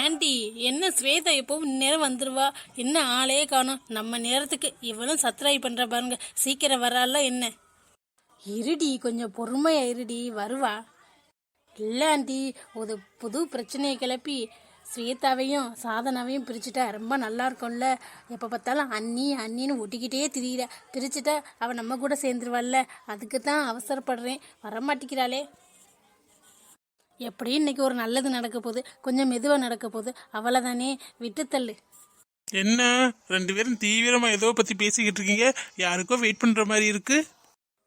Aunty, என்ன ஸ்வேதா எப்பவும் இந்நேரம் வந்துருவா? என்ன ஆளே காணும்? நம்ம நேரத்துக்கு இவளும் சத்ராய் பண்ற பாருங்க. சீக்கிரம் வரால என்ன? இருடி, கொஞ்சம் பொறுமையா இருடி, வருவா. இல்ல ஆண்டி, ஒரு புது பிரச்சனையை கிளப்பி ஸ்வேதாவையும் சாதனாவையும் பிரிச்சுட்டா ரொம்ப நல்லா இருக்கும்ல. எப்போ பார்த்தாலும் அண்ணி அண்ணின்னு ஒட்டிக்கிட்டே திரியிற. பிரிச்சுட்டா அவள் நம்ம கூட சேர்ந்துருவாள்ல. அதுக்கு தான் அவசரப்படுறேன். வரமாட்டிக்கிறாளே. எப்படியும் இன்னைக்கு ஒரு நல்லது நடக்க போகுது. கொஞ்சம் மெதுவாக நடக்க போகுது. அவளை தானே விட்டுத்தள்ளு. என்ன ரெண்டு பேரும் தீவிரமா ஏதோ பத்தி பேசிக்கிட்டு இருக்கீங்க? யாருக்கோ வெயிட் பண்ற மாதிரி இருக்கு.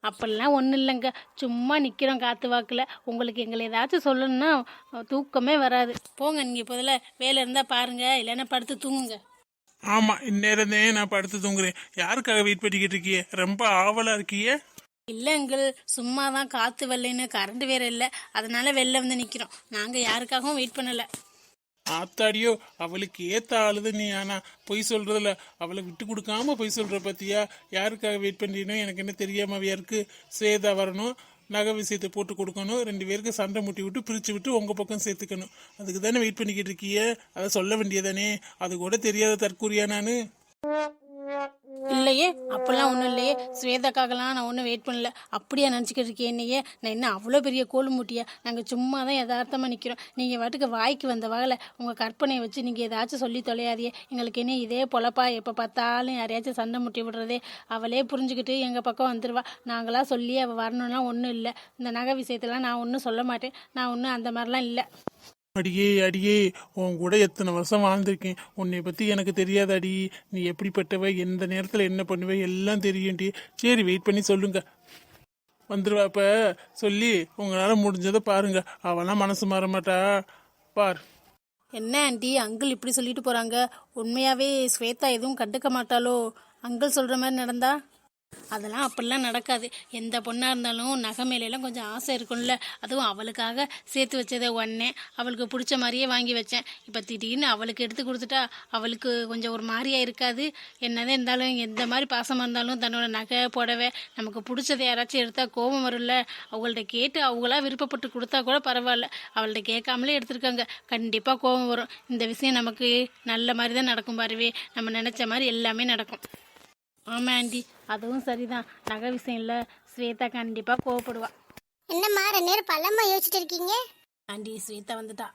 அப்படிலாம் ஒன்றும் இல்லைங்க. சும்மா நிற்கிறோம் காற்று வாக்கில். உங்களுக்கு எங்களை ஏதாச்சும் சொல்லணும்னா தூக்கமே வராது. போங்க, நீங்கள் முதல்ல வேலை இருந்தால் பாருங்க, இல்லைன்னா படுத்து தூங்குங்க. ஆமா, இந்நேரமே நான் படுத்து தூங்குறேன். யாருக்காக வெயிட் பண்ணிக்கிட்டு இருக்கீங்க? ரொம்ப ஆவலா இருக்கீங்க. இல்லை அங்கிள், சும்மா தான் காற்று வரலைன்னு கரண்ட் வேற இல்லை, அதனால வெளில வந்து நிற்கிறோம். நாங்கள் யாருக்காகவும் வெயிட் பண்ணலை. ஆத்தாடியோ, அவளுக்கு ஏத்த ஆளுது நீ. ஆனா பொய் சொல்றதுல அவளை விட்டு கொடுக்காம பொய் சொல்ற பத்தியா? யாருக்காக வெயிட் பண்றீனோ எனக்கு என்ன தெரியாம இருக்கு. ஸ்வேதா வரணும், நகை விஷயத்தை போட்டு கொடுக்கணும், ரெண்டு பேருக்கு சண்டை முட்டி விட்டு பிரிச்சு விட்டு உங்க பக்கம் சேர்த்துக்கணும். அதுக்கு தானே வெயிட் பண்ணிக்கிட்டு இருக்கிய? அதை சொல்ல வேண்டியதானே? அது கூட தெரியாத தற்கூரியா நானு? இல்லையே, அப்பெல்லாம் ஒன்றும் இல்லையே. ஸ்வேதாக்காகலாம் நான் ஒன்றும் வெயிட் பண்ணல. அப்படியா நினச்சிக்கிட்டு இருக்கேன் என்னையே? நான் என்ன அவ்வளோ பெரிய கோல் மூட்டியா? நாங்கள் சும்மா தான் யதார்த்தமாக நிற்கிறோம். நீங்கள் வாட்டுக்கு வாய்க்கு வந்த வகையில் உங்கள் கற்பனையை வச்சு நீங்கள் ஏதாச்சும் சொல்லி தொலையாதியே. எங்களுக்கு என்ன இதே பொழப்பா? எப்போ பார்த்தாலும் யாரையாச்சும் சண்டை முட்டி விடுறதே. அவளே புரிஞ்சுக்கிட்டு எங்கள் பக்கம் வந்துடுவா. நாங்களாக சொல்லி அவள் வரணும்லாம் ஒன்றும் இல்லை. இந்த நகை விஷயத்தெல்லாம் நான் ஒன்றும் சொல்ல மாட்டேன். நான் ஒன்றும் அந்த மாதிரிலாம் இல்லை. அடியே அடியே, உன் கூட எத்தனை வருஷம் வாழ்ந்திருக்கேன். உன்னை பத்தி எனக்கு தெரியாத அடி. நீ எப்படிப்பட்டவ, எந்த நேரத்துல என்ன பண்ணுவ எல்லாம் தெரியும்டி. சரி, வெயிட் பண்ணி சொல்லுங்க. வந்துருவா இப்ப. சொல்லி உங்களால முடிஞ்சதை பாருங்க. அவெல்லாம் மனசு மாற மாட்டா. பார். என்ன ஆண்டி, அங்கிள் இப்படி சொல்லிட்டு போகிறாங்க? உண்மையாகவே ஸ்வேதா எதுவும் கண்டுக்க மாட்டாளோ? அங்கிள் சொல்கிற மாதிரி நடந்தா? அதெல்லாம் அப்படிலாம் நடக்காது. எந்த பொண்ணாக இருந்தாலும் நகை மேலெல்லாம் கொஞ்சம் ஆசை இருக்கும்ல. அதுவும் அவளுக்காக சேர்த்து வச்சதை உடனே அவளுக்கு பிடிச்ச மாதிரியே வாங்கி வச்சேன். இப்போ திடீர்னு அவளுக்கு எடுத்து கொடுத்துட்டா அவளுக்கு கொஞ்சம் ஒரு மாதிரியாக இருக்காது? என்னதான் இருந்தாலும் எந்த மாதிரி பாசமாக இருந்தாலும் தன்னோட நகை புடவை நமக்கு பிடிச்சதை யாராச்சும் எடுத்தால் கோபம் வரும்ல. அவங்கள்ட்ட கேட்டு அவங்களா விருப்பப்பட்டு கொடுத்தா கூட பரவாயில்ல. அவள்கிட்ட கேட்காமலே எடுத்திருக்காங்க. கண்டிப்பாக கோபம் வரும். இந்த விஷயம் நமக்கு நல்ல மாதிரி தான் நடக்கும் பாருவே. நம்ம நினச்ச மாதிரி எல்லாமே நடக்கும். ஆமாம் ஆண்டி, அதுவும் சரிதான். நகை விஷயம் இல்லை, ஸ்வேதா கண்டிப்பாக கோவப்படுவா. என்னம்மா 2 நேரம் பழமா யோசிச்சுட்டு இருக்கீங்க? ஆண்டி, ஸ்வேதா வந்துட்டா.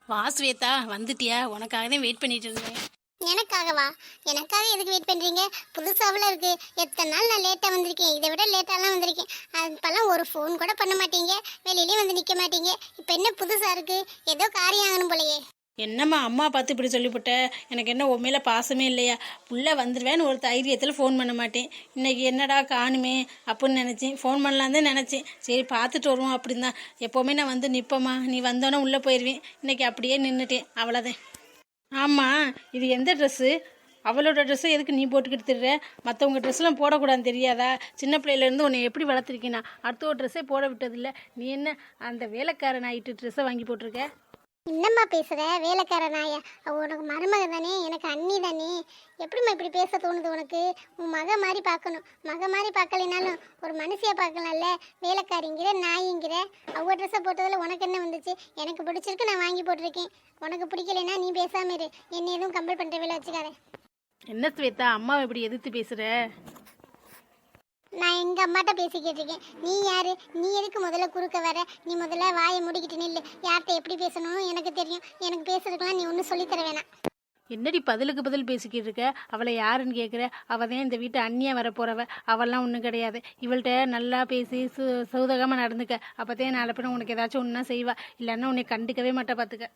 வா ஸ்வேதா, வந்துட்டியா? உனக்காக தான் வெயிட் பண்ணிட்டு இருந்தேன். எனக்காகவா? எனக்காக எதுக்கு வெயிட் பண்றீங்க? புதுசாவில் இருக்கு. எத்தனை நாள் நான் லேட்டாக வந்திருக்கேன். இதை விட லேட்டாலாம் வந்திருக்கேன். அப்பெல்லாம் ஒரு ஃபோன் கூட பண்ண மாட்டீங்க, வெளியிலேயே வந்து நிற்க மாட்டீங்க. இப்போ என்ன புதுசாக இருக்கு? ஏதோ காரியம் ஆகணும் போலையே. என்னம்மா அம்மா பார்த்து இப்படி சொல்லிவிட்ட? எனக்கு என்ன உண்மையில பாசமே இல்லையா? உள்ளே வந்துடுவேன்னு ஒரு தைரியத்தில் ஃபோன் பண்ண மாட்டேன். இன்னைக்கு என்னடா காணுமே அப்படின்னு நினச்சேன். ஃபோன் பண்ணலான் தான் நினச்சேன். சரி பார்த்துட்டு வருவோம் அப்படின்னு தான். எப்போவுமே நான் வந்து நிற்பம்மா, நீ வந்தோன்னே உள்ளே போயிடுவேன். இன்னைக்கு அப்படியே நின்றுட்டேன், அவ்வளோதான். ஆமாம், இது எந்த ட்ரெஸ்ஸு? அவளோட ட்ரெஸ்ஸை எதுக்கு நீ போட்டுக்கிட்டு திடுற? மற்றவங்க ட்ரெஸ்லாம் போடக்கூடாதுன்னு தெரியாதா? சின்ன பிள்ளையிலேருந்து உன்னை எப்படி வளர்த்துருக்கேனா? அடுத்த ஒரு ட்ரெஸ்ஸே போட விட்டதில்லை. நீ என்ன அந்த வேலைக்காரன் ஆகிட்டு ட்ரெஸ்ஸை வாங்கி போட்டிருக்க? என்னம்மா பேசுகிற? வேலைக்கார நாயா? உனக்கு மருமக தானே, எனக்கு அண்ணி தானே. எப்படிம்மா இப்படி பேச தோணுது உனக்கு? உன் மக மாதிரி பார்க்கணும். மக மாதிரி பார்க்கலைனாலும் ஒரு மனுஷியாக பார்க்கலாம்ல. வேலைக்காரிங்கிற நாயிங்கிற. அவங்க ட்ரெஸ்ஸை போட்டதில் உனக்கு என்ன வந்துச்சு? எனக்கு பிடிச்சிருக்கு, நான் வாங்கி போட்டிருக்கேன். உனக்கு பிடிக்கலைன்னா நீ பேசாம இரு. என்ன எதுவும் கம்பல் பண்ணுற வேலை வச்சுக்காத. என்ன ஸ்வேதா, அம்மாவை இப்படி எதிர்த்து பேசுகிற? நான் எங்கள் அம்மாட்ட பேசிக்கிட்டு இருக்கேன். நீ யாரு? நீ எதுக்கு முதல்ல குறுக்க வர? நீ முதல்ல வாயை முடிக்கிட்டு நில்லு. யார்கிட்ட எப்படி பேசணும்னு எனக்கு தெரியும். எனக்கு பேசுறதுக்கெல்லாம் நீ ஒன்றும் சொல்லித்தர வேணாம். என்னடி பதிலுக்கு பதில் பேசிக்கிட்டு இருக்க? அவளை யாருன்னு கேட்குற? அவள் தான் இந்த வீட்டை அண்ணியாக வரப்போகிறவ. அவள்லாம் ஒன்றும் கிடையாது. இவள்கிட்ட நல்லா பேசி சௌதகமாக நடந்துக்க. அப்போதான் நாளை பின்ன உனக்கு ஏதாச்சும் ஒன்றா செய்வா. இல்லைன்னா உன்னை கண்டுக்கவே மாட்டா, பார்த்துக்க.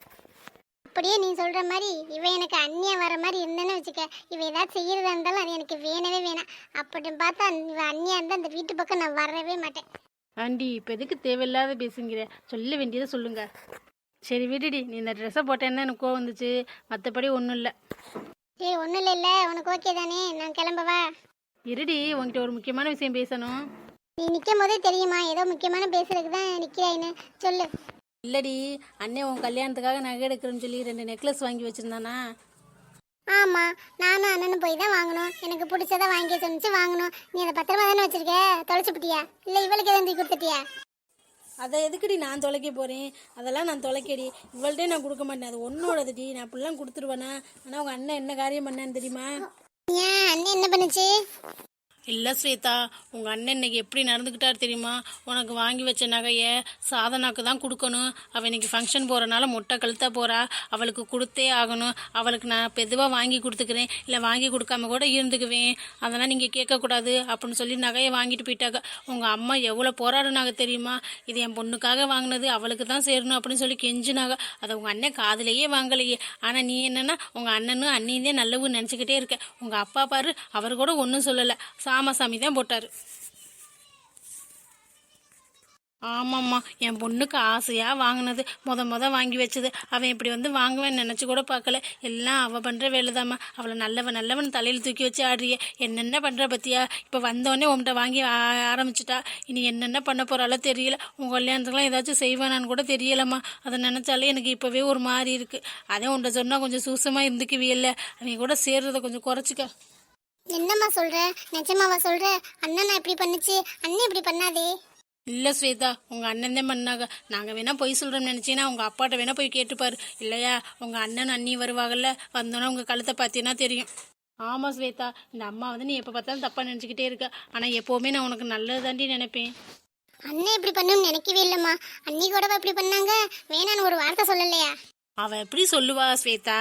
அப்படியே நீ சொல்கிற மாதிரி இவ எனக்கு அண்ணியாக வர மாதிரி இருந்தேன்னு வச்சுக்க. இவ ஏதாவது செய்கிறதா இருந்தாலும் அது எனக்கு வேணவே வேணாம். அப்படின்னு பார்த்தா இவ அண்ணியாக இருந்தால் அந்த வீட்டு பக்கம் நான் வரவே மாட்டேன். ஆண்டி, இப்போ எதுக்கு தேவையில்லாத பேசுங்கிற? சொல்ல வேண்டியதை சொல்லுங்க. சரி விடுடி, நீ இந்த ட்ரெஸ்ஸை போட்டேன்னா எனக்கு கோவம் வந்துச்சு. மற்றபடி ஒன்றும் இல்லை. சரி, ஒன்றும் இல்லை. உனக்கு ஓகே தானே? நான் கிளம்பவா? இருடி, உங்ககிட்ட ஒரு முக்கியமான விஷயம் பேசணும். நீ நிற்கும் போதே தெரியுமா ஏதோ முக்கியமான பேசுறதுக்கு தான் நிற்கிறாயின்னு. சொல்லு. இல்லடி, அண்ணே உன் கல்யாணத்துக்காக நகை எடுக்கிறேன்னு சொல்லி 2 நெக்லஸ் வாங்கி வச்சுருந்தானா? ஆமாம், நானும் அண்ணனும் போய் தான் வாங்கணும். எனக்கு பிடிச்சதை வாங்கி சொன்னிச்சு வாங்கணும். நீ அதை பத்திரமா தானே வச்சிருக்க? தொலைச்சுப்பிட்டியா? இல்லை இவளுக்கு எதுவும் தூக்கி கொடுத்துட்டியா? அதை எதுக்குடி நான் தொலைக்க போகிறேன்? அதெல்லாம் நான் தொலைக்கடி. இவள்கிட்டே நான் கொடுக்க மாட்டேன். அது ஒன்னோடதுடி. நான் அப்படிலாம் கொடுத்துருவேனா? ஆனால் உங்கள் அண்ணன் என்ன காரியம் பண்ணான்னு தெரியுமா? ஏன் அண்ணன் என்ன பண்ணுச்சு? இல்லை ஸ்வேதா, உங்கள் அண்ணன் இன்னைக்கு எப்படி நடந்துக்கிட்டார் தெரியுமா? உனக்கு வாங்கி வச்ச நகையை சாதனாக்கு தான் கொடுக்கணும். அவள் இன்னைக்கு ஃபங்க்ஷன் போகிறனால மொட்டை கழுத்தாக போகிறா. அவளுக்கு கொடுத்தே ஆகணும். அவளுக்கு நான் பெதுவாக வாங்கி கொடுத்துக்கிறேன், இல்லை வாங்கி கொடுக்காம கூட இருந்துக்குவேன். அதெல்லாம் நீங்கள் கேட்கக்கூடாது அப்படின்னு சொல்லி நகையை வாங்கிட்டு போயிட்டாங்க. உங்கள் அம்மா எவ்வளோ போராடினாங்க தெரியுமா? இது என் பொண்ணுக்காக வாங்கினது, அவளுக்கு தான் சேரணும் அப்படின்னு சொல்லி கெஞ்சினாங்க. அதை உங்கள் அண்ணன் காதுலேயே வாங்கலையே. ஆனால் நீ என்னன்னா உங்கள் அண்ணனும் அண்ணியும் நல்லவுன்னு நினச்சிக்கிட்டே இருக்க. உங்கள் அப்பா பாரு, அவர் கூட ஒன்றும் சொல்லலை, சாமசாமி தான் போட்டார். ஆமாம்மா, என் பொண்ணுக்கு ஆசையாக வாங்கினது, முத வாங்கி வச்சது. அவன் இப்படி வந்து வாங்குவேன்னு நினச்சி கூட பார்க்கல. எல்லாம் அவள் பண்ணுற வேலைதாம்மா. அவளை நல்லவன் தலையில் தூக்கி வச்சு ஆடுறியே. என்னென்ன பண்ணுற பற்றியா? இப்போ வந்தோடனே உன்கிட்ட வாங்கி ஆரம்பிச்சிட்டா. இனி என்னென்ன பண்ண போகிறாலோ தெரியல. உங்கள் கல்யாணத்துக்குலாம் ஏதாச்சும் செய்வானான்னு கூட தெரியலம்மா. அதை நினச்சாலே எனக்கு இப்போவே ஒரு மாதிரி இருக்குது. அதே உன்ட்ட சொன்னால் கொஞ்சம் சூசமாக இருந்துக்குவியல்ல. அவங்க கூட சேர்றதை கொஞ்சம் குறைச்சிக்க. என்னம்மா சொல்ற? நிஜமாவா சொல்ற? அண்ணன் நான் இப்படி பண்ணுச்சு, அண்ணன் இப்படி பண்ணாதே. இல்லை ஸ்வேதா, உங்கள் அண்ணன் தான் பண்ணாங்க. நாங்கள் வேணால் பொய் சொல்கிறோம்னு நினச்சின்னா உங்கள் அப்பாட்ட வேணால் போய் கேட்டுப்பாரு. இல்லையா உங்கள் அண்ணன் அண்ணி வருவாங்கல்ல, வந்தோன்னா உங்கள் கழுத்தை பார்த்தீங்கன்னா தெரியும். ஆமாம் ஸ்வேதா, இந்த அம்மா வந்து நீ எப்போ பார்த்தாலும் தப்பாக நினச்சிக்கிட்டே இருக்க. ஆனால் எப்போவுமே நான் உனக்கு நல்லது தாண்டி நினைப்பேன். அண்ணன் இப்படி பண்ணுன்னு நினைக்கவே இல்லைம்மா. அண்ணி கூட இப்படி பண்ணாங்க, வேணான்னு ஒரு வார்த்தை சொல்லலையா? அவள் எப்படி சொல்லுவா ஸ்வேதா?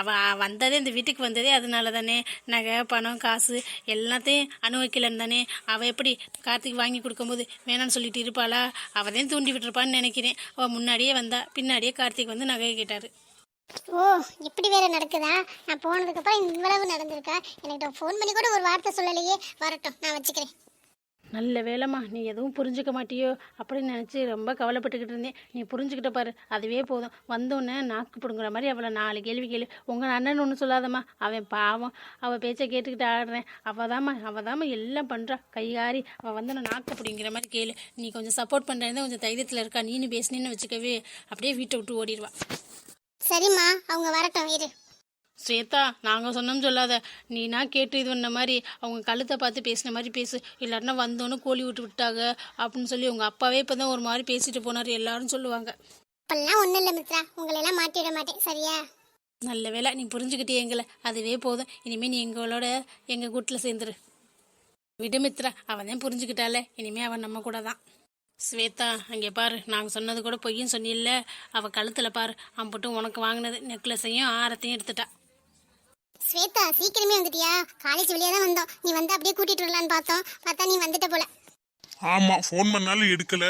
அவள் வந்ததே, இந்த வீட்டுக்கு வந்ததே அதனால தானே. நகை பணம் காசு எல்லாத்தையும் அனுபவிக்கலன்னு தானே. அவள் எப்படி கார்த்திக் வாங்கி கொடுக்கும்போது வேணான்னு சொல்லிட்டு இருப்பாளா? அவள் தான் தூண்டி விட்டுருப்பான்னு நினைக்கிறேன். அவள் முன்னாடியே வந்தா, பின்னாடியே கார்த்திக் வந்து நகையை கேட்டார். ஓ, இப்படி வேற நடக்குதா? நான் போனதுக்கப்புறம் இவ்வளவு நடந்திருக்கா? எனக்கு ஃபோன் பண்ணி கூட ஒரு வார்த்தை சொல்லலையே. வரட்டும், நான் வச்சுக்கிறேன். நல்ல வேலைம்மா, நீ எதுவும் புரிஞ்சுக்க மாட்டியோ அப்படின்னு நினச்சி ரொம்ப கவலைப்பட்டுக்கிட்டு இருந்தேன். நீ புரிஞ்சுக்கிட்ட பாரு, அதுவே போதும். வந்தோடனே நாக்கு பிடுங்குற மாதிரி அவளை 4 கேள்வி கேளு. உங்கள் அண்ணன் ஒன்றும் சொல்லாதம்மா, அவன் பாவம், அவள் பேச்சை கேட்டுக்கிட்டு ஆடுறேன். அவள் தாம்மா எல்லாம் பண்ணுறா. கைகாரி அவள் வந்து நான் நாக்கு பிடிங்கிற மாதிரி கேளு. நீ கொஞ்சம் சப்போர்ட் பண்ணுறேன், கொஞ்சம் தைரியத்தில் இருக்கா. நீனு பேசினேன்னு வச்சுக்கவே அப்படியே வீட்டை விட்டு ஓடிடுவா. சரிம்மா, அவங்க வரட்டும், இரு. ஸ்வேதா, நாங்கள் சொன்னோம் சொல்லாத. நீனா கேட்டு இது பண்ண மாதிரி அவங்க கழுத்தை பார்த்து பேசின மாதிரி பேசு. இல்லாட்டினா வந்தோன்னு கோழி விட்டாங்க அப்படின்னு சொல்லி உங்கள் அப்பாவே இப்போ தான் ஒரு மாதிரி பேசிட்டு போனார் எல்லாரும் சொல்லுவாங்க. அப்பெல்லாம் ஒன்றும் இல்லை மித்ரா, உங்களெல்லாம் மாட்டிவிட மாட்டேன், சரியா? நல்ல வேலை, நீ புரிஞ்சுக்கிட்டே எங்களை, அதுவே போதும். இனிமேல் நீ எங்கள் கூட்டில் சேர்ந்துரு. விடு மித்ரா, அவன் தான் புரிஞ்சுக்கிட்டால, இனிமேல் அவன் நம்ம கூட தான். ஸ்வேதா, அங்கே பாரு, நாங்கள் சொன்னது கூட பொய்யும் சொன்னில்ல. அவள் கழுத்தில் பாரு, அம்பட்டும் உனக்கு வாங்கினது நெக்லஸையும் ஆரத்தையும் எடுத்துட்டா. ஸ்வேதா, சீக்கிரமே வந்துட்டியா? காலேஜ் வெளியே தான் வந்தோம். நீ வந்து அப்படியே கூட்டிட்டு வரலான்னு பார்த்தா நீ வந்துட்ட போல. ஆமா, ஃபோன் பண்ணாலும் எடுக்கல.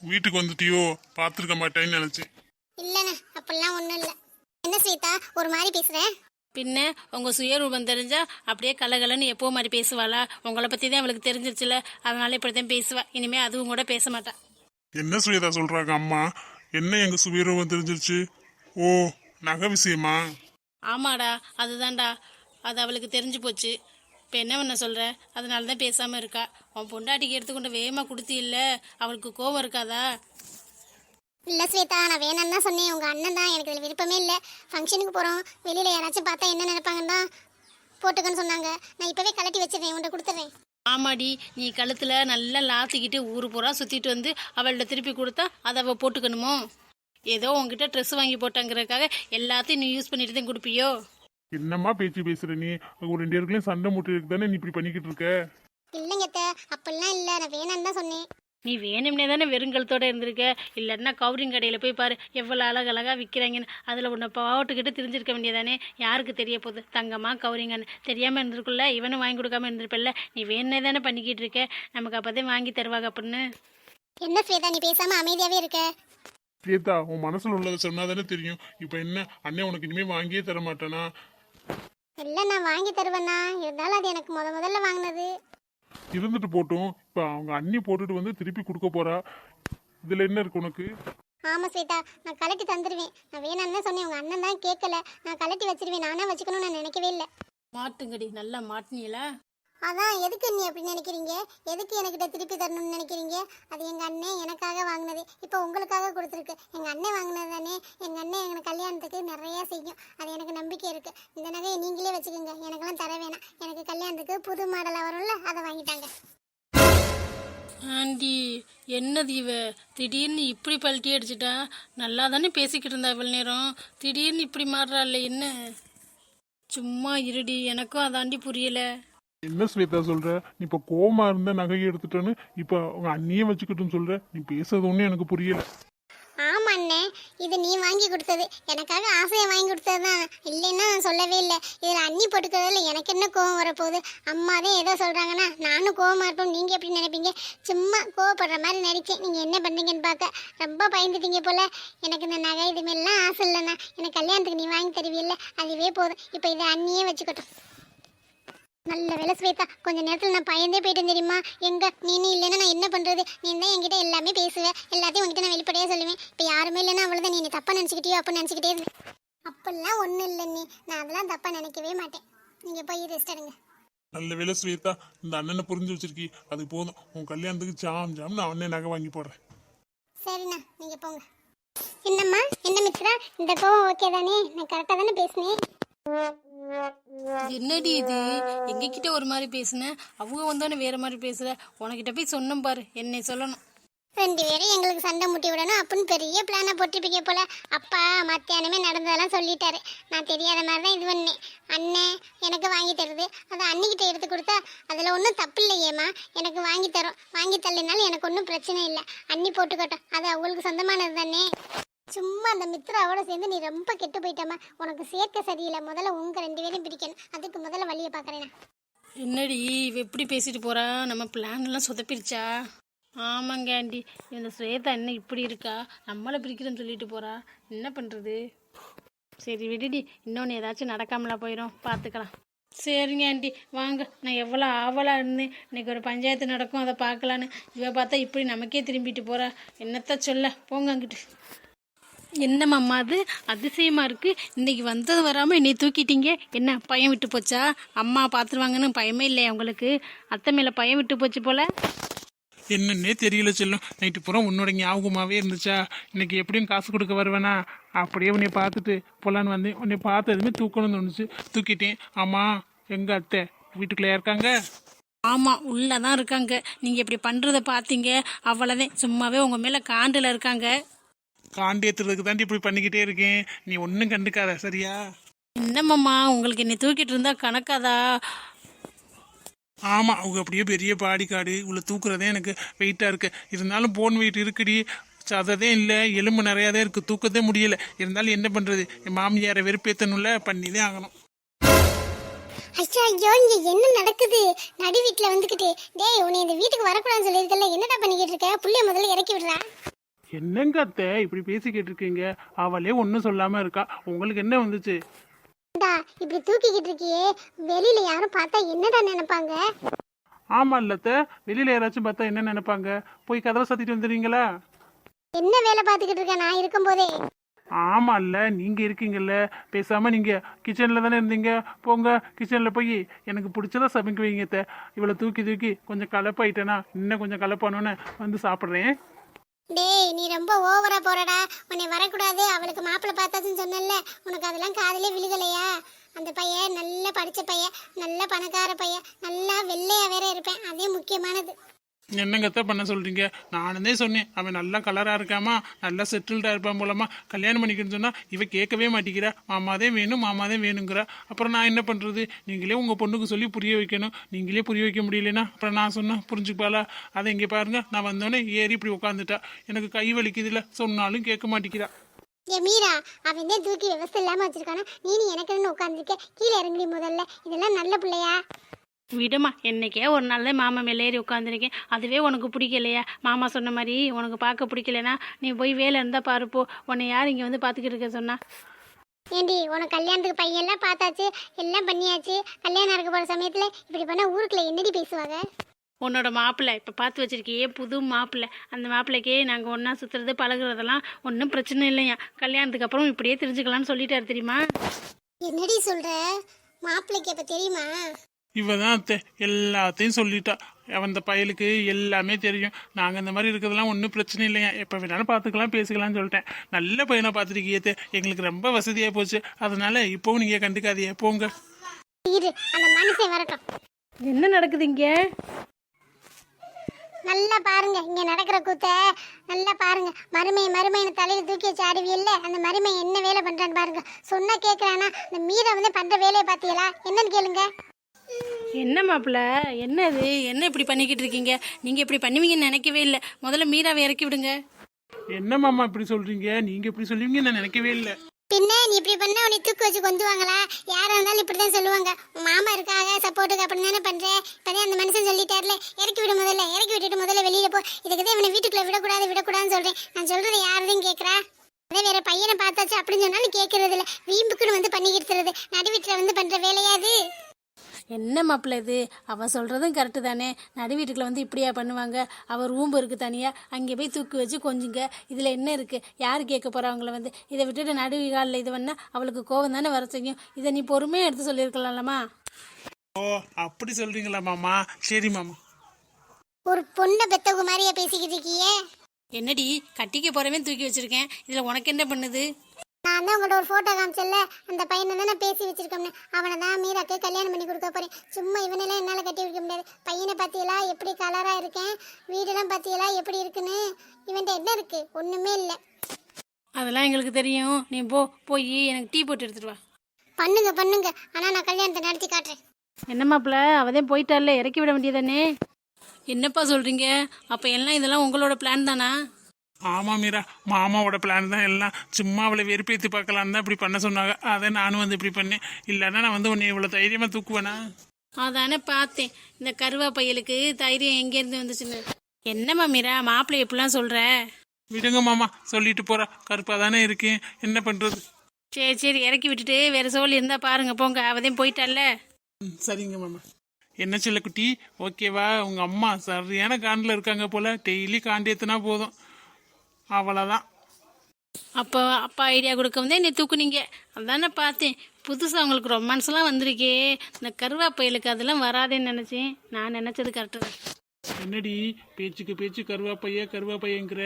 வீட்டுக்கு வந்துட்டியோ? பார்த்துருக்க மாட்டேன்னு நினைச்சேன். இல்லைண்ணே, அப்படிலாம் ஒன்றும் இல்லை. என்ன ஸ்வேதா ஒரு மாதிரி பேசுகிறேன்? பின்ன உங்கள் சுயரூபம் தெரிஞ்சா அப்படியே கலகலன்னு எப்போ மாதிரி பேசுவாளா? உங்களை பற்றி தான் அவளுக்கு தெரிஞ்சிருச்சுல, அதனால இப்படி தான் பேசுவா. இனிமேல் அதுவும் கூட பேச மாட்டா. என்ன ஸ்வேதா சொல்றாங்க அம்மா? என்ன எங்க சுவீரவம் தெரிஞ்சிருச்சு? ஓ, நகை விஷயமா? ஆமாடா, அதுதான்டா. அது அவளுக்கு தெரிஞ்சு போச்சு. இப்போ என்ன பண்ண சொல்கிற? அதனால தான் பேசாமல் இருக்கா. உன் பொண்டாட்டிக்கு எடுத்துக்கொண்டு வேகமாக கொடுத்தி இல்லை, அவளுக்கு கோபம் இருக்காதா? இல்லை ஸ்வேதா, நான் வேணான்னு தான் சொன்னேன். உங்கள் அண்ணன் தான், எனக்கு இதில் விருப்பமே இல்லை. ஃபங்க்ஷனுக்கு போகிறோம், வெளியில் யாராச்சும் பார்த்தா என்ன நினைப்பாங்கன்னு தான் போட்டுக்கன்னு சொன்னாங்க. நான் இப்போவே கலட்டி வச்சிடுறேன், உன்ட்ட கொடுத்துட்றேன். ஆமாடி, நீ கழுத்தில் நல்லா லாத்திக்கிட்டு ஊர் பூரா சுற்றிட்டு வந்து அவள்கிட்ட திருப்பி கொடுத்தா அதை அவள் போட்டுக்கணுமோ? ஏதோ உங்ககிட்ட ட்ரெஸ் வாங்கி போட்டாங்கிறதுக்காக எல்லாத்தையும் நீ யூஸ் பண்ணிட்டு தான் கொடுப்பியோ? என்னம்மா பேச்சு பேசுற நீ? ஒரு 2 பேருக்குள்ளேயும் சண்டை மூட்டி இருக்கு தானே நீ இப்படி பண்ணிக்கிட்டு இருக்க? இல்லைங்க அத்தை, அப்படிலாம் இல்லை, நான் வேணான்னு தான் சொன்னேன். நீ வேணும்னே தானே வெறுங்கலத்தோடு இருந்திருக்க. இல்லைன்னா கவுரிங் கடையில் போய் பாரு, எவ்வளோ அழகழகாக விற்கிறாங்கன்னு. அதில் உன்னை பாவட்டுக்கிட்டு தெரிஞ்சிருக்க வேண்டியதானே. யாருக்கு தெரிய போகுது? தங்கம்மா கவுரிங்கன்னு தெரியாமல் இருந்திருக்குல்ல. இவனும் வாங்கி கொடுக்காம இருந்திருப்பில்ல. நீ வேணுனே தானே பண்ணிக்கிட்டு இருக்க. நமக்கு அப்போதான் வாங்கி தருவாங்க அப்படின்னு. என்ன ஸ்வேதா, நீ பேசாமல் அமைதியாகவே இருக்க? ஸ்வேதா, உன் மனசுல உள்ளதை சொன்னாதானே தெரியும். இப்போ என்ன, அண்ணன் உனக்கு இனிமே வாங்கியே தர மாட்டானா? இல்லை, நான் வாங்கி தருவேண்ணா. இருந்தாலும் அது எனக்கு முதல்ல வாங்கினது. இருந்துட்டு போட்டும். இப்போ அவங்க அண்ணி போட்டுட்டு வந்து திருப்பி கொடுக்க போறா. இதுல என்ன இருக்கு உனக்கு? ஆமாம் ஸ்வேதா, நான் கலட்டி தந்துடுவேன். நான் வேணான்னு தான் சொன்னேன், உங்கள் அண்ணன் தான் கேட்கல. நான் கலட்டி வச்சிருவேன், நானே வச்சுக்கணும்னு நான் நினைக்கவே இல்லை. மாட்டுங்கடி, நல்லா மாட்டினீங்களா? அதான், எதுக்கு நீ அப்படி நினைக்கிறீங்க? எதுக்கு என்கிட்ட திருப்பி தரணும்னு நினைக்கிறீங்க? அது எங்கள் அண்ணன் எனக்காக வாங்கினது, இப்போ உங்களுக்காக கொடுத்துருக்கு. எங்கள் அண்ணன் வாங்கினது தானே. எங்கள் அண்ணன் எங்கள் கல்யாணத்துக்கு நிறையா செய்யும், அது எனக்கு நம்பிக்கை இருக்குது. இந்த நகையை நீங்களே வச்சுக்கோங்க, எனக்கெல்லாம் தர வேணாம். எனக்கு கல்யாணத்துக்கு புது மாடலாக வரும்ல, அதை வாங்கிட்டாங்க. ஆண்டி என்னது இவ திடீர்னு இப்படி பல்ட்டி அடிச்சிட்டா? நல்லா தானே பேசிக்கிட்டு இருந்தா இவ்வளோ நேரம், திடீர்னு இப்படி மாறுறாள் என்ன? சும்மா இருடி, எனக்கும் அதாண்டி புரியல. என்ன ஸ்வேதா சொல்ற? நீ இப்ப கோவமா இருந்த நகையை எடுத்துட்டேன்னு இப்ப உங்க அண்ணியே வச்சுக்கிட்டுன்னு சொல்ற. நீ பேசுறது ஒண்ணு எனக்கு புரியல. ஆமா அண்ணே, இது நீ வாங்கி கொடுத்தது, எனக்காக ஆசையை வாங்கி கொடுத்தது தான், இல்லைன்னா சொல்லவே இல்லை. இதில் அண்ணி போட்டுக்கிறதுல எனக்கு என்ன கோவம் வரப்போகுது? அம்மா தான் ஏதோ சொல்கிறாங்கன்னா நானும் கோவமாக இருப்போம், நீங்கள் எப்படி நினைப்பீங்க? சும்மா கோவப்படுற மாதிரி நடிச்சேன். நீங்கள் என்ன பண்ணுறீங்கன்னு பார்க்க ரொம்ப பயந்துட்டீங்க போல. எனக்கு இந்த நகை இது மேலாம் ஆசை இல்லைண்ணா, எனக்கு கல்யாணத்துக்கு நீ வாங்கி தருவில்ல, அதுவே போதும். இப்போ இதை அண்ணியே வச்சுக்கட்டும். நல்ல வேலை ஸ்வேதா, கொஞ்ச நேரத்தில் நான் பயந்தே போயிட்டேன் தெரியுமா? எங்க நீ இல்லைன்னா நான் என்ன பண்ணுறது? நீ தான் என்கிட்ட எல்லாமே பேசுவேன், எல்லாத்தையும் உங்ககிட்ட நான் வெளிப்படையாக சொல்லுவேன். இப்போ யாருமே இல்லைன்னா அவ்வளோதான், நீ தப்பாக நினச்சிக்கிட்டியோ அப்போ நினச்சிக்கிட்டே இருந்தேன். அப்படிலாம் ஒன்றும் இல்லை நீ, நான் அதெல்லாம் தப்பாக நினைக்கவே மாட்டேன். நீங்கள் போய் ரெஸ்ட் எடுங்க. நல்ல வேலை ஸ்வேதா, இந்த அண்ணனை புரிஞ்சு வச்சிருக்கி, அது போதும். உன் கல்யாணத்துக்கு ஜாம் ஜாம் நான் அண்ணன் நகை வாங்கி போடுறேன். சரிண்ணா, நீங்கள் போங்க. என்னம்மா, என்ன மித்ரா, இந்த கோவம் ஓகே தானே? நான் கரெக்டாக தானே பேசினேன்? என்னடி இது, எங்ககிட்ட ஒரு மாதிரி பேசுன, அவங்க வந்தோடனே வேற மாதிரி பேசுற. உனக்கிட்ட போய் சொன்னோம் பாரு, என்னை சொல்லணும். 2 பேரும் எங்களுக்கு சண்டை முட்டி விடணும் அப்படின்னு பெரிய பிளானை போட்டிருப்பீங்க போல. அப்பா மத்தியானமே நடந்ததெல்லாம் சொல்லிட்டாரு. நான் தெரியாத மாதிரி தான் இது பண்ணேன். அண்ணன் எனக்கு வாங்கி தருது, அதை அண்ணிக்கிட்ட எடுத்து கொடுத்தா அதில் ஒன்றும் தப்பு இல்லையேம்மா. எனக்கு வாங்கி தரோம், வாங்கி தரலைனாலும் எனக்கு ஒன்றும் பிரச்சனை இல்லை. அண்ணி போட்டுக்கட்டும், அது அவங்களுக்கு சொந்தமானது தானே. சும்மா அந்த மித்ராவோட சேர்ந்து நீ ரொம்ப கெட்டு போயிட்டம்மா. உனக்கு சேர்க்க சரியில்லை. முதல்ல உங்க 2 பேரையும் பிரிக்கணும், அதுக்கு முதல்ல வழியை பார்க்குறேன். என்னடி இவ எப்படி பேசிட்டு போறா? நம்ம பிளான் எல்லாம் சொதப்பிருச்சா? ஆமாங்க ஆண்டி, இந்த ஸ்வேதா என்ன இப்படி இருக்கா? நம்மளை பிரிக்கிறேன்னு சொல்லிட்டு போறா, என்ன பண்றது? சரி விடுடி, இன்னொன்று ஏதாச்சும் நடக்காமலா போயிடும், பார்த்துக்கலாம். சரிங்க ஆண்டி, வாங்க. நான் எவ்வளோ ஆவலாக இருந்தேன் இன்னைக்கு ஒரு பஞ்சாயத்து நடக்கும், அதை பார்க்கலான்னு. இவ பார்த்தா இப்படி நமக்கே திரும்பிட்டு போறா. என்னத்த சொல்ல, போங்க அங்கிட்டு. என்னம்மா அது அதிசயமாக இருக்குது, இன்றைக்கி வந்தது வராமல் என்னை தூக்கிட்டீங்க. என்ன பயம் விட்டு போச்சா? அம்மா பார்த்துருவாங்கன்னு பயமே இல்லையா உங்களுக்கு? அத்தை மேலே பயம் விட்டு போச்சு போல. என்னன்னே தெரியல செல்லும். நைட்டு பூரா உன்னோட ஞாபகமாகவே இருந்துச்சா? இன்னைக்கு எப்படியும் காசு கொடுக்க வருவேனா? அப்படியே உன்னை பார்த்துட்டு போலான்னு வந்தேன். உன்னை பார்த்ததுமே தூக்கணும்னு தோணுச்சு, தூக்கிட்டேன். ஆமாம், எங்கள் அத்தை வீட்டுக்குள்ளே இருக்காங்க? ஆமாம், உள்ளே தான் இருக்காங்க. நீங்கள் இப்படி பண்ணுறத பார்த்தீங்க, அவ்வளோதான். சும்மாவே உங்கள் மேலே காண்டில் இருக்காங்க. காண்டி ஏற்றுறதுக்கு தாண்டி இப்படி பண்ணிக்கிட்டே இருக்கேன். நீ ஒன்றும் கண்டுக்காத, சரியா? என்னம்மா உங்களுக்கு என்னை தூக்கிட்டு இருந்தா கணக்காதா? ஆமாம், அவங்க அப்படியே பெரிய பாடி காடு, இவ்வளோ தூக்குறதே எனக்கு வெயிட்டாக இருக்கு. இருந்தாலும் போன் வெயிட் இருக்குடி, சததே இல்லை, எலும்பு நிறையாதே இருக்குது, தூக்கத்தே முடியல. இருந்தாலும் என்ன பண்ணுறது, என் மாமியாரை வெறுப்பேற்றணும்ல, பண்ணிதே ஆகணும். ஐயா ஐயோ, இங்க என்ன நடக்குது? நடு வீட்டில் வந்துக்கிட்டு, டேய் உன்னை இந்த வீட்டுக்கு வரக்கூடாதுன்னு சொல்லியிருக்கல, என்னடா பண்ணிக்கிட்டு இருக்க? புள்ளைய முதல்ல இறக்கி விடுறா. என்னங்க அத்தை இப்படி பேசிக்கிட்டு இருக்கீங்க? அவளே ஒன்றும் சொல்லாமல் இருக்கா, உங்களுக்கு என்ன வந்துச்சு? இப்படி தூக்கிக்கிட்டு இருக்கியே, வெளியில யாரும் பார்த்தா என்னடா நினைப்பாங்க? ஆமா இல்லத்த, வெளியில யாராச்சும் பார்த்தா என்ன நினைப்பாங்க? போய் கதவை சாத்திட்டு வந்துடுவீங்களா? என்ன வேலை பார்த்துக்கிட்டு இருக்க நான் இருக்கும்போதே? ஆமா இல்ல, நீங்க இருக்கீங்கல்ல, பேசாம நீங்க கிச்சன்ல தானே இருந்தீங்க, போங்க கிச்சன்ல போய் எனக்கு பிடிச்சதா சமைக்க வைங்க அத்தை. இவ்வளவு தூக்கி தூக்கி கொஞ்சம் கலப்பாயிட்டேனா, இன்னும் கொஞ்சம் கலப்பானோன்னு வந்து சாப்பிட்றேன். டேய் நீ ரொம்ப ஓவரா போறடா. உன்னை வரக்கூடாது, அவளுக்கு மாப்பிள்ளை பார்த்தாச்சுன்னு சொன்னல, உனக்கு அதெல்லாம் காதலே விழுகலையா? அந்த பையன் நல்ல படிச்ச பையன், நல்ல பணக்கார பையன், நல்லா வெள்ளையா வேற இருப்பேன், அதே முக்கியமானது. என்னங்கத்த பண்ண சொல்றீங்க? நானும் தான் சொன்னேன், அவன் நல்லா கலரா இருக்காமா, நல்லா செட்டில்டா இருப்பான் போலமா, கல்யாணம் பண்ணிக்கணும்னு சொன்னா இவ கேட்கவே மாட்டேங்கிறா. மாமாதே வேணும் மாமாதே வேணுங்கிறா. அப்புறம் நான் என்ன பண்றது? நீங்களே உங்க பொண்ணுக்கு சொல்லி புரிய வைக்கணும். நீங்களே புரிய வைக்க முடியலன்னா அப்புறம் நான் சொன்னா புரிஞ்சுப்பாளா? அதை இங்கே பாருங்க, நான் வந்தோடனே ஏறி இப்படி உட்காந்துட்டா. எனக்கு கை வலிக்குது இல்ல, சொன்னாலும் கேட்க மாட்டேங்கிறா. ஏ மீரா, அவன் தான் தூக்கி விவசாயம் இல்லாம வச்சிருக்கானா, நீ எனக்குன்னு உட்காந்துருக்க. கீழே இறங்கி முதல்ல, இதெல்லாம் நல்ல பிள்ளையா? விடுமா, என்னைக்கே ஒரு நாள் தான் மாமா மேலே ஏறி உட்காந்துருக்கேன், அதுவே உனக்கு பிடிக்கலையா? மாமா சொன்ன மாதிரி உனக்கு பார்க்க பிடிக்கலனா நீ போய் வேலை இருந்தால் பாருப்போ. உன்னை யார் இங்கே வந்து பார்த்துக்கிட்டு இருக்க சொன்னா? ஏண்டி உனக்கு கல்யாணத்துக்கு பையன்லாம் பார்த்தாச்சு, எல்லாம் பண்ணியாச்சு, கல்யாணம் இருக்க போகிற சமயத்தில் இப்படி பண்ணால் ஊருக்குள்ள என்னடி பேசுவாங்க? உன்னோட மாப்பிள்ளை இப்போ பார்த்து வச்சிருக்கியே புது மாப்பிள்ளை, அந்த மாப்பிள்ளைக்கே நாங்கள் ஒன்றா சுற்றுறது பழகுறதெல்லாம் ஒன்றும் பிரச்சனை இல்லையா. கல்யாணத்துக்கு அப்புறம் இப்படியே தெரிஞ்சுக்கலான்னு சொல்லிட்டாரு தெரியுமா? என்னடி சொல்கிற? மாப்பிள்ளைக்கு அப்போ தெரியுமா? இவதான் அத்தை எல்லாத்தையும் சொல்லிட்டா. அந்த பயலுக்கு எல்லாமே தெரியும். நாங்கள் இந்த மாதிரி இருக்கிறதுலாம் ஒன்றும் பிரச்சனை இல்லையா, எப்போ வேணாலும் பார்த்துக்கலாம் பேசிக்கலாம்னு சொல்லிட்டேன். நல்ல பையனை பார்த்துருக்கியே, எங்களுக்கு ரொம்ப வசதியாக போச்சு. அதனால இப்போவும் நீங்கள் கண்டுக்காதீங்க, போங்க. இரு, அந்த மனுஷன் வரட்டும். என்ன நடக்குது இங்கே? நல்லா பாருங்க இங்க நடக்கிற கூத்த நல்லா பாருங்க. மருமையை தலையில தூக்கி வச்சு ஆடுவியல்ல, அந்த மருமை என்ன வேலை பண்றான்னு பாருங்க. சொன்னா கேக்குறானா? இந்த மீரா வந்து பண்ற வேலையை பாத்தீங்களா என்னன்னு கேளுங்க. என்ன மாப்பிள்ள, என்ன இது, என்ன இப்படி பண்ணிக்கிட்டு இருக்கீங்க? நீங்க இப்படி பண்ணுவீங்கன்னு நினைக்கவே இல்லை. முதல்ல மீராவை இறக்கி விடுங்க. என்ன மாமா இப்படி சொல்றீங்க? நீங்க இப்படி சொல்லுவீங்க நான் நினைக்கவே இல்லை. பின்ன நீ இப்படி பண்ணா உன்னை தூக்கு வச்சு கொஞ்சுவாங்களா? யாரா இருந்தாலும் இப்படிதான் சொல்லுவாங்க. உன் மாமா இருக்காக சப்போர்ட்டுக்கு அப்படின்னு தானே பண்றேன். இப்பதான் அந்த மனுஷன் சொல்லிட்டார்ல, இறக்கி விட முதல்ல, இறக்கி விட்டுட்டு முதல்ல வெளியில போ. இதுக்குதான் இவனை வீட்டுக்குள்ள விடக்கூடாதுன்னு சொல்றேன். நான் சொல்றது யாருதையும் கேட்கறா? அதே வேற பையனை பார்த்தாச்சு அப்படின்னு சொன்னாலும் கேட்கறது இல்ல. வீம்புக்குன்னு வந்து பண்ணிக்கிட்டு நடுவீட்டுல வந்து பண்ற வேலையாது. என்ன மாப்பிள்ள இது, அவ சொல்றதும் கரெக்டு தானே. நடு வீட்டுக்குள்ள வந்து இப்படியா பண்ணுவாங்க? அவர் ரூம்பு இருக்கு தனியா, அங்கே போய் தூக்கி வச்சு கொஞ்சுங்க. இதுல என்ன இருக்கு? யாரு கேட்க போறா அவங்கள வந்து? இதை விட்டுட்டு நடுவிகாலில் இது பண்ணா அவளுக்கு கோவம் தானே வர செய்யும். இதை நீ பொறுமையா எடுத்து சொல்லியிருக்கலாம்லம்மா. ஓ அப்படி சொல்றீங்களா மாமா? சரி மாமா. ஒரு பொண்ணை பெத்தவங்க மாதிரியா பேசிக்கிட்டு இருக்கியே? என்னடி, கட்டிக்க போறவன் தூக்கி வச்சிருக்கேன், இதுல உனக்கு என்ன பண்ணுது? நான் தான் உங்கள்ட்ட ஒரு போட்டோ காமிச்சல, அந்த பையனை தான் நான் பேசி வச்சிருக்கோம்னு. அவனை தான் மீராக்கு கல்யாணம் பண்ணி கொடுக்க போறேன். சும்மா இவனெல்லாம் என்னால் கட்டி வைக்க முடியாது. பையனை பார்த்தீங்களா எப்படி கலரா இருக்கேன், வீடெல்லாம் பார்த்தீங்களா எப்படி இருக்குன்னு. இவன்ட்ட என்ன இருக்கு? ஒண்ணுமே இல்லை. அதெல்லாம் எங்களுக்கு தெரியும். நீ போய் எனக்கு டீ போட்டு எடுத்துட்டு வா. பண்ணுங்க, ஆனா நான் கல்யாணத்தை நடத்தி காட்டுறேன். என்ன மாப்பிள்ள, அவதான் போயிட்டால, இறக்கி விட வேண்டியதானே? என்னப்பா சொல்றீங்க? அப்ப எல்லாம் இதெல்லாம் உங்களோட பிளான் தானா? ஆமா மீரா, மாமாவோட பிளான் தான் எல்லாம். சும்மா அவளை வெறுப்பேற்றி பார்க்கலான்னு தான் இப்படி பண்ண சொன்னாங்க. அதை நானும் வந்து இப்படி பண்ணேன். இல்லைன்னா நான் வந்து உன்னை இவ்வளோ தைரியமாக தூக்குவேனா? அதானே பார்த்தேன். இந்த கருவா பையலுக்கு தைரியம் எங்கேருந்து வந்துச்சுன்னு. என்னம்மா மீரா, மாப்பிள்ளை எப்படிலாம் சொல்ற? விடுங்க மாமா, சொல்லிட்டு போறா. கருப்பாக தானே இருக்கேன், என்ன பண்றது? சரி இறக்கி விட்டுட்டு வேற சோழி இருந்தா பாருங்க, போங்க. அவதையும் போயிட்டால. சரிங்க மாமா. என்ன செல்லக்குட்டி, ஓகேவா? உங்க அம்மா சரியான காண்டில் இருக்காங்க போல. டெய்லி காண்டி ஏத்துனா போதும், அவ்வளோதான். அப்போ அப்பா ஐடியா கொடுக்க நீ தூக்குனீங்க. அதானே பார்த்தேன். புதுசாக அவங்களுக்கு ரொமான்ஸ்லாம் வந்திருக்கே. இந்த கருவா பையலுக்கு அதெல்லாம் வராதேன்னு நினச்சேன். நான் நினச்சது கரெக்டு தான். என்னடி பேச்சுக்கு பேச்சு கருவாப்பையங்கிற?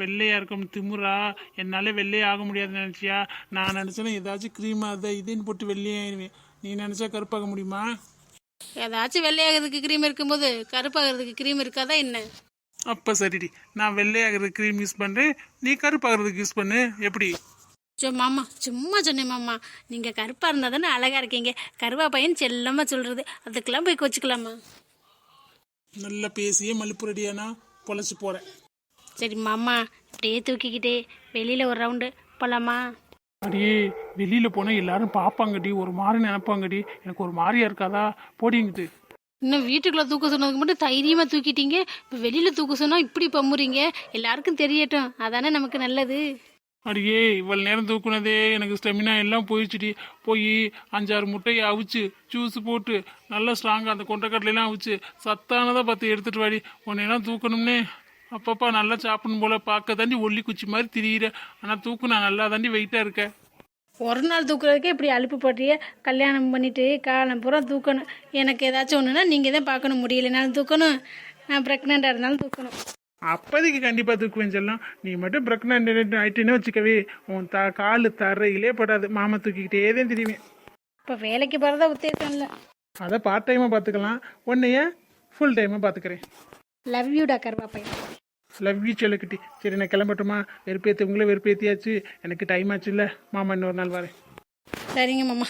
வெள்ளையா இருக்கும் திமுறா. என்னால வெள்ளையே ஆக முடியாதுன்னு நினைச்சியா? நான் நினைச்சேன்னா ஏதாச்சும் க்ரீமா அதை இதுன்னு போட்டு வெள்ளையாயிருவேன். நீ நினைச்சா கருப்பாக முடியுமா? ஏதாச்சும் வெள்ளையாகிறதுக்கு க்ரீம் இருக்கும்போது கருப்பாகிறதுக்கு க்ரீம் இருக்காதா என்ன? அப்போ சரிடி, நான் வெள்ளையாகிறதுக்கு க்ரீம் யூஸ் பண்ணுறேன், நீ கருப்பாகிறதுக்கு யூஸ் பண்ணு. எப்படி? மாமா சும்மா சொன்னேன் மாமா. நீங்கள் கருப்பாக இருந்தால் தானே அழகாக இருக்கீங்க. கருவா பையன் செல்லமாக சொல்கிறது, அதுக்கெல்லாம் போய் வச்சுக்கலாமா? நல்லா பேசியே மலுப்பு ரெடியானா பொழைச்சி போகிறேன். சரி மாமா, இப்படியே தூக்கிக்கிட்டே வெளியில் ஒரு ரவுண்டு போகலாமா? அடியே, வெளியில் போனால் எல்லாரும் பார்ப்பாங்கடி, ஒரு மாதிரி நினைப்பாங்கடி. எனக்கு ஒரு மாதிரியா இருக்காதா? போடிங்கிட்டு. இன்னும் வீட்டுக்குள்ளே தூக்க சொன்னதுக்கு மட்டும் தைரியமாக தூக்கிட்டீங்க. இப்போ வெளியில் தூக்க சொன்னால் இப்படி பம்முறீங்க. எல்லாருக்கும் தெரியட்டும், அதானே நமக்கு நல்லது. அடியே, இவ்வளோ நேரம் தூக்குனதே எனக்கு ஸ்டெமினா எல்லாம் போயிடுச்சுடி. போய் 5-6 முட்டையை அவிச்சு ஜூஸ் போட்டு நல்லா ஸ்ட்ராங்காக அந்த கொண்டைக்கடலாம் அவிச்சு சத்தானதாக பார்த்து எடுத்துகிட்டு வாடி. உன்னையெல்லாம் தூக்கணும்னே அப்பப்பா நல்லா சாப்பிடணும் போல. பார்க்க தாண்டி ஒல்லி குச்சி மாதிரி திரியிற, ஆனால் தூக்கு நான் நல்லா தாண்டி வெயிட்டாக இருக்கேன். ஒரு நாள் தூக்குறதுக்கே இப்படி அலுப்பு பற்றிய. கல்யாணம் பண்ணிட்டு காலம் பூரா தூக்கணும். எனக்கு ஏதாச்சும் ஒன்றுனா நீங்கள் தான் பார்க்கணும். முடியலைனாலும் தூக்கணும், நான் ப்ரெக்னெண்ட்டாக இருந்தாலும் தூக்கணும். அப்போதைக்கு கண்டிப்பாக தூக்குவேன் செல்லம். நீ மட்டும் ப்ரெக்னென்ட் ஆகிட்டேன்னு வச்சுக்கவே, உன் காலு தரையிலே படாது. மாமா தூக்கிக்கிட்டே தான் தெரியுவேன். இப்போ வேலைக்கு போகிறதா உத்தேசம் இல்லை. அதை பார்ட் டைமாக பார்த்துக்கலாம், உன்னைய ஃபுல் டைமாக பார்த்துக்கிறேன். லவ் யூடா கருவா பையன். லவ் யூ செல்லக்குட்டி. சரி நான் கிளம்பட்டுமா? வெறுப்பேற்றி உங்களே வெறுப்பேற்றியாச்சு, எனக்கு டைம் ஆச்சு இல்லை. மாமா இன்னொரு நாள் வரேன். சரிங்க மாமா.